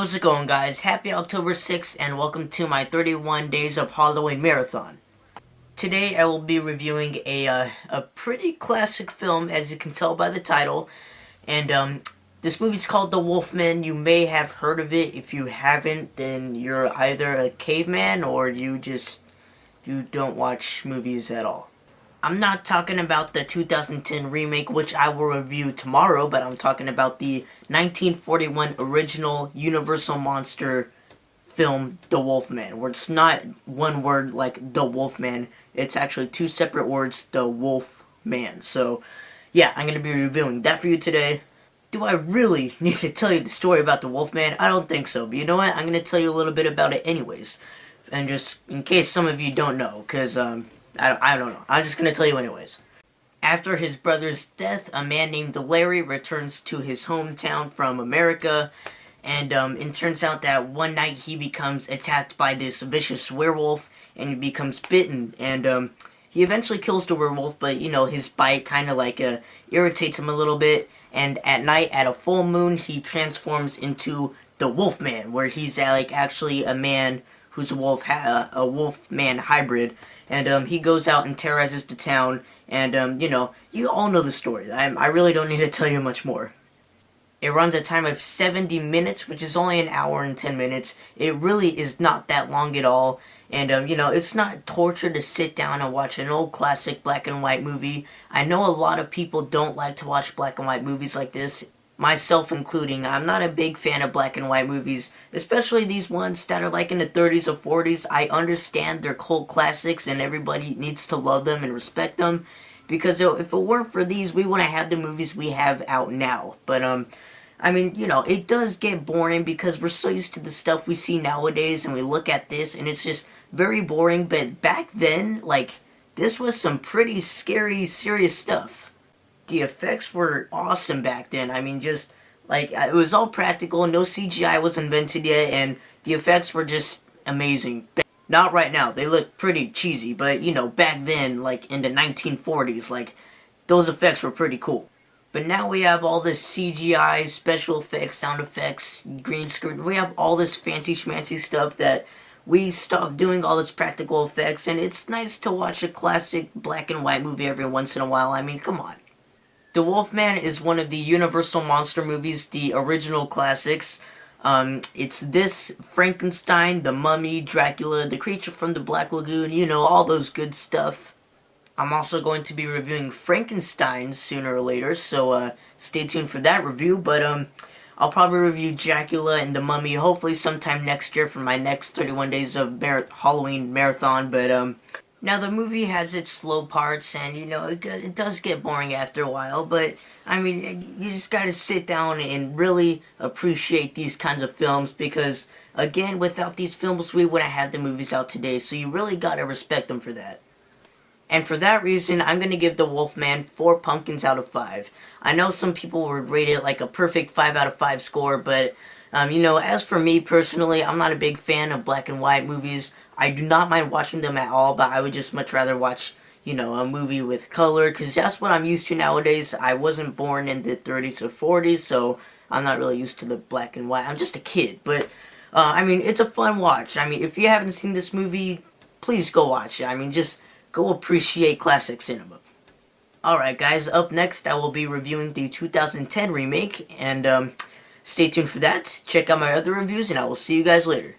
How's it going, guys? Happy October 6th and welcome to my 31 Days of Halloween Marathon. Today I will be reviewing a pretty classic film, as you can tell by the title. And this movie's called The Wolfman. You may have heard of it. If you haven't, then you're either a caveman or you don't watch movies at all. I'm not talking about the 2010 remake, which I will review tomorrow, but I'm talking about the 1941 original Universal monster film, The Wolfman, where it's not one word like The Wolfman, it's actually two separate words, The Wolfman. So, yeah, I'm going to be reviewing that for you today. Do I really need to tell you the story about The Wolfman? I don't think so, but you know what? I'm going to tell you a little bit about it anyways, and just in case some of you don't know, because, I don't know. I'm just going to tell you anyways. After his brother's death, a man named Larry returns to his hometown from America, and it turns out that one night he becomes attacked by this vicious werewolf, and he becomes bitten, and he eventually kills the werewolf, but, you know, his bite kind of like irritates him a little bit, and at night, at a full moon, he transforms into the Wolfman, where he's actually a man who's a wolf-man hybrid, and he goes out and terrorizes the town, and you know, you all know the story. I really don't need to tell you much more. It runs a time of 70 minutes, which is only an hour and 10 minutes. It really is not that long at all, and you know, it's not torture to sit down and watch an old classic black and white movie. I know a lot of people don't like to watch black and white movies like this, myself including. I'm not a big fan of black and white movies, especially these ones that are like in the 30s or 40s. I understand they're cult classics and everybody needs to love them and respect them, because if it weren't for these, we wouldn't have the movies we have out now. But I mean, you know, it does get boring because we're so used to the stuff we see nowadays, and we look at this and it's just very boring. But back then, like, this was some pretty scary, serious stuff. The effects were awesome back then. I mean, just, like, it was all practical, no CGI was invented yet, and the effects were just amazing. Not right now, they look pretty cheesy, but, you know, back then, like, in the 1940s, like, those effects were pretty cool. But now we have all this CGI, special effects, sound effects, green screen, we have all this fancy schmancy stuff that we stopped doing all this practical effects, and it's nice to watch a classic black and white movie every once in a while. I mean, come on. The Wolfman is one of the Universal monster movies, the original classics. It's this, Frankenstein, the Mummy, Dracula, the Creature from the Black Lagoon, you know, all those good stuff. I'm also going to be reviewing Frankenstein sooner or later, so stay tuned for that review. But I'll probably review Dracula and the Mummy hopefully sometime next year for my next 31 Days of Halloween Marathon. But now, the movie has its slow parts, and, you know, it does get boring after a while, but, I mean, you just gotta sit down and really appreciate these kinds of films, because, again, without these films, we wouldn't have the movies out today, so you really gotta respect them for that. And for that reason, I'm gonna give The Wolfman 4 pumpkins out of 5. I know some people would rate it like a perfect 5 out of 5 score, but, you know, as for me personally, I'm not a big fan of black and white movies. I do not mind watching them at all, but I would just much rather watch, you know, a movie with color, because that's what I'm used to nowadays. I wasn't born in the 30s or 40s, so I'm not really used to the black and white. I'm just a kid, but, I mean, it's a fun watch. I mean, if you haven't seen this movie, please go watch it. I mean, just go appreciate classic cinema. Alright, guys, up next, I will be reviewing the 2010 remake, and, stay tuned for that. Check out my other reviews, and I will see you guys later.